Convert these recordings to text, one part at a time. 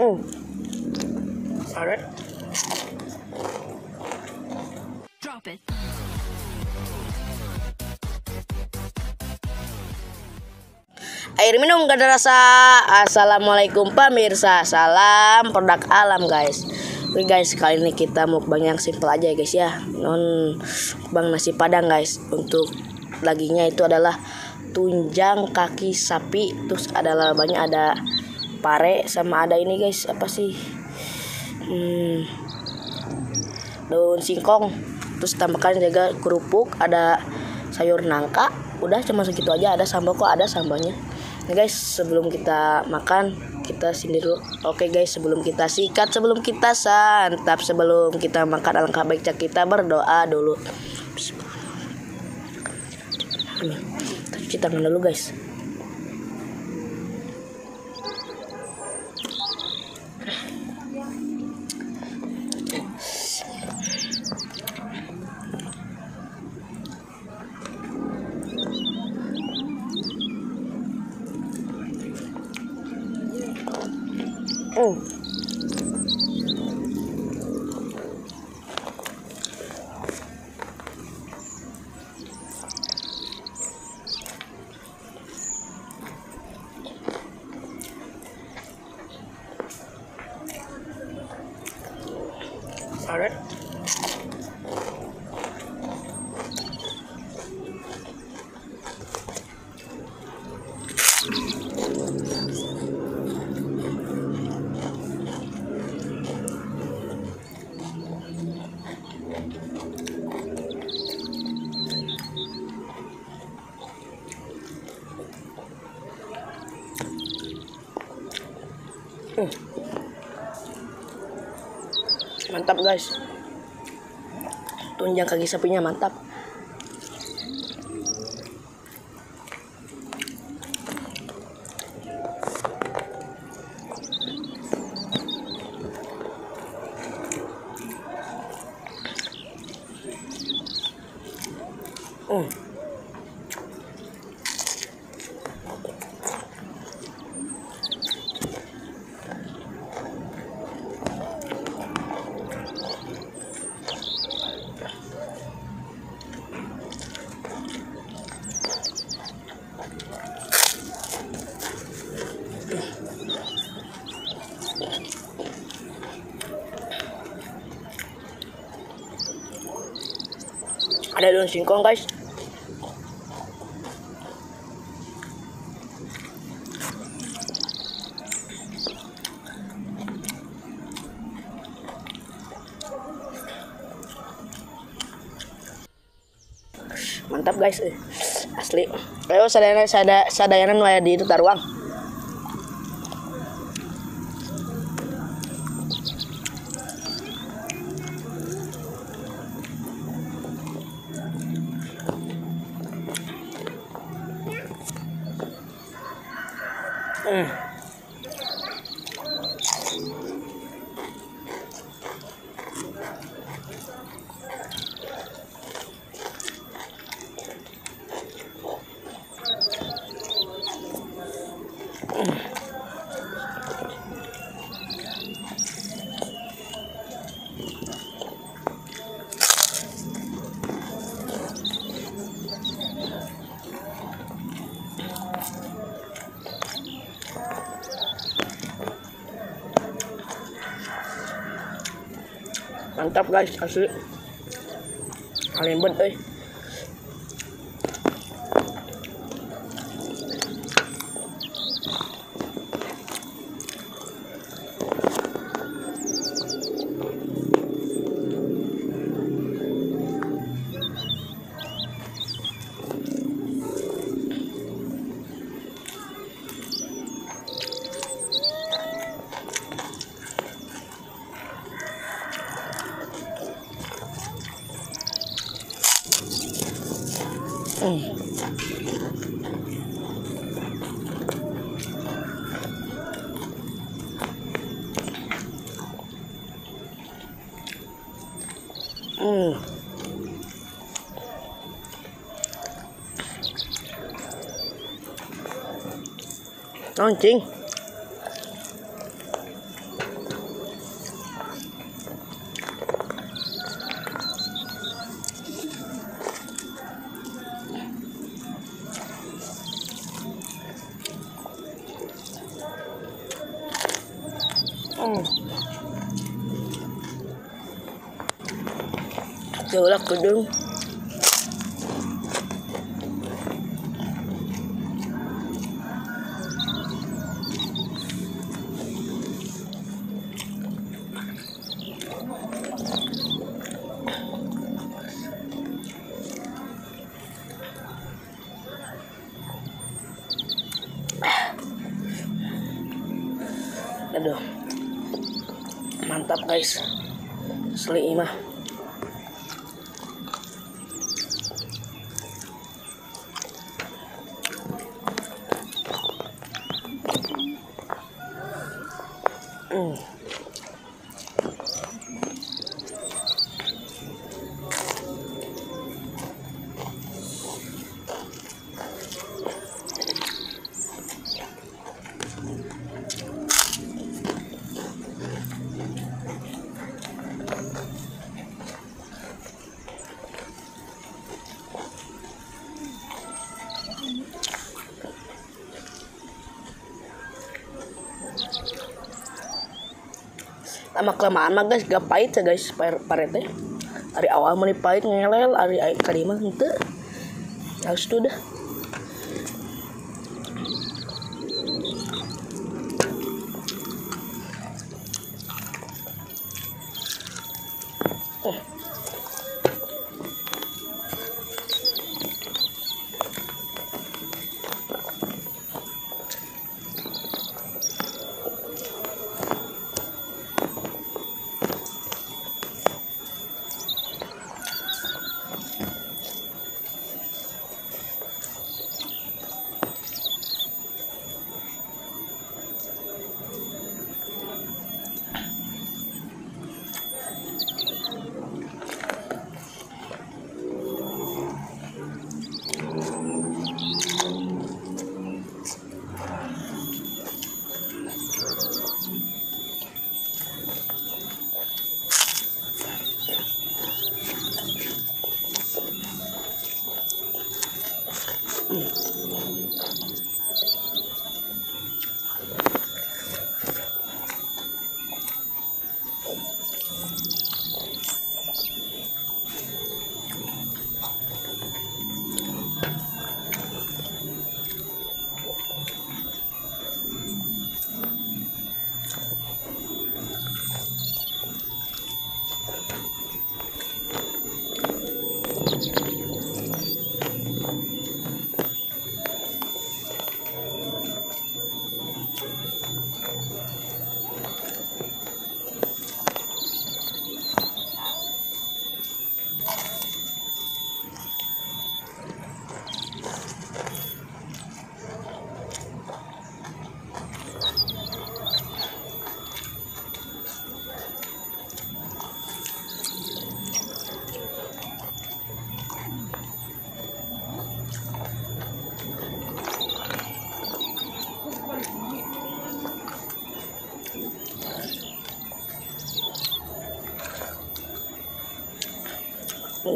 Alright. Drop it. Air minum gak ada rasa. Assalamualaikum pemirsa, salam produk alam guys. Oke guys, kali ini kita mukbang yang simple aja ya guys ya. Mukbang nasi padang guys. Untuk dagingnya itu adalah tunjang kaki sapi, terus ada banyak, ada pare, sama ada ini guys, apa sih, daun singkong, terus tambahkan juga kerupuk, ada sayur nangka. Udah cuma segitu aja, ada sambal kok, ada sambalnya. Nah guys, sebelum kita makan kita sindir dulu. Oke guys, sebelum kita sikat, sebelum kita santap, sebelum kita makan, alangkah baiknya kita berdoa dulu. Cuci tangan dulu guys. Alright. Mantap guys, tunjang kaki sapinya mantap. Ada daun singkong guys. Mantap guys, asli. Ayo sadayanan waya di taruang. Mantap guys, asli. Alimbet euy. Anjing. Jauh gedung. Aduh, mantap guys, asli mah. Lama kelamaan mah guys gak pahit ya guys parete. Hari awal mah pahit ngelel, hari kalima henteu. Harus tuh dah.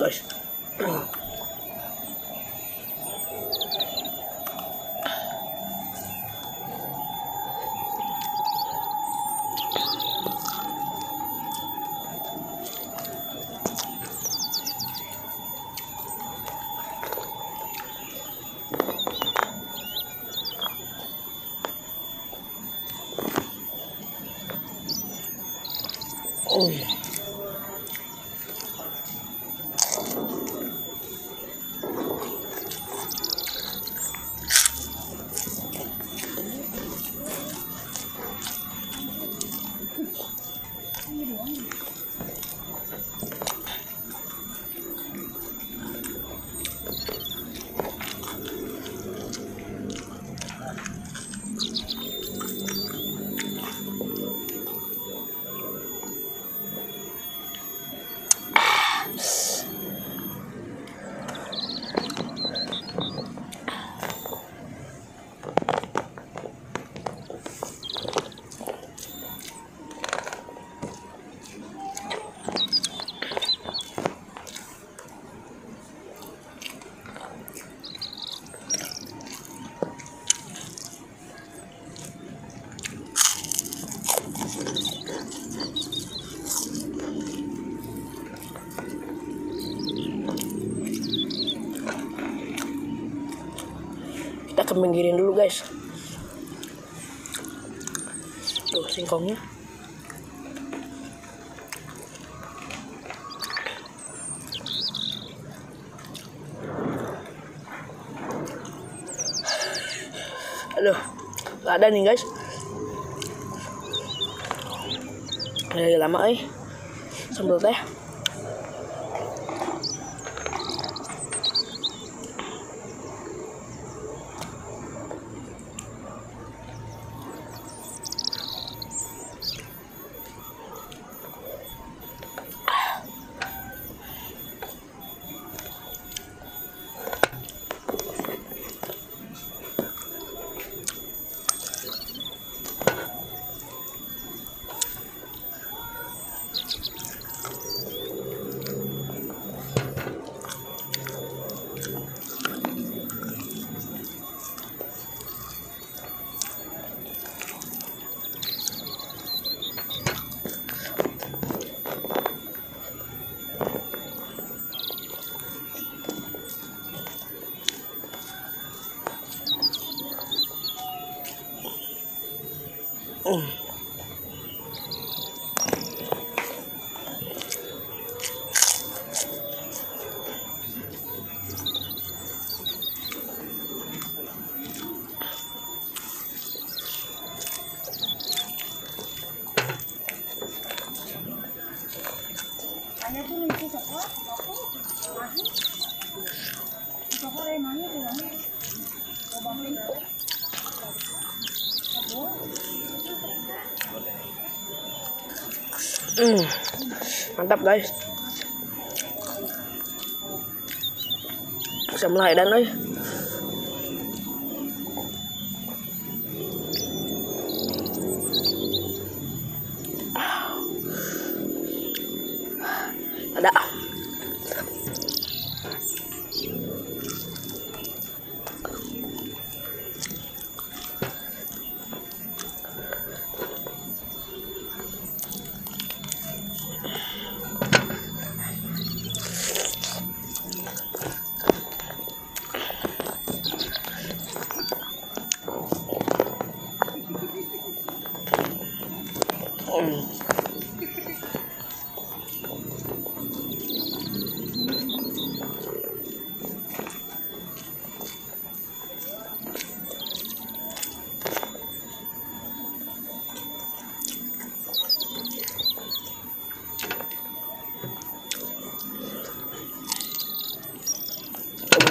Guys. Kita pinggirin dulu guys. Tuh singkongnya. Aduh, gak ada nih guys. Udah lama sambal teh. Mantap guys. Bisa mulai dan ada.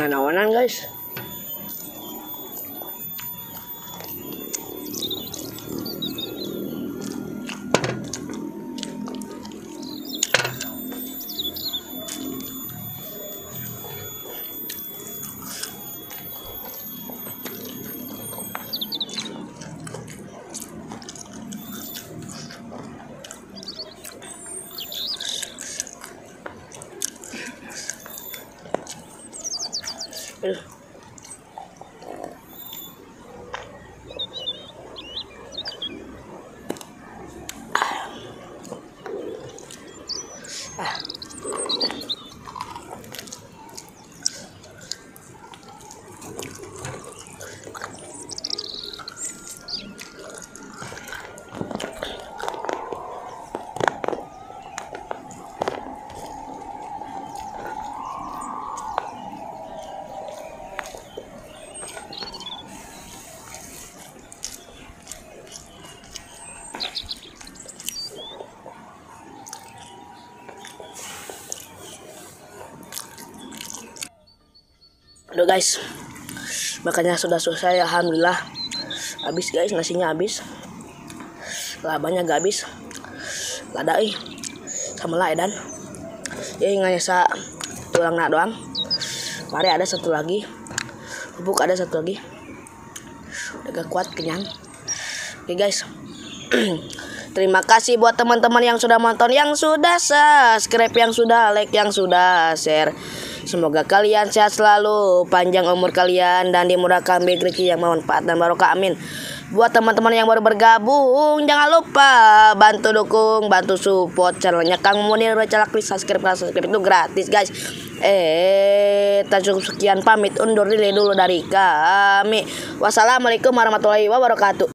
Awan-awanan guys. Aduh guys, makannya sudah selesai, alhamdulillah. Habis guys, nasinya habis, labanya gak habis, lada sama laedan. Ya nganya sa tulang nak doang. Mari ada satu lagi, bubuk ada satu lagi. Udah gak kuat, kenyang. Oke guys. Terima kasih buat teman-teman yang sudah nonton, yang sudah subscribe, yang sudah like, yang sudah share. Semoga kalian sehat selalu, panjang umur kalian, dan dimurahkan rezeki yang bermanfaat dan barokah, amin. Buat teman-teman yang baru bergabung, jangan lupa bantu dukung, bantu support channelnya Kang Munir. Klik subscribe itu gratis guys. Tak cukup sekian, pamit undur diri dulu dari kami. Wassalamualaikum warahmatullahi wabarakatuh.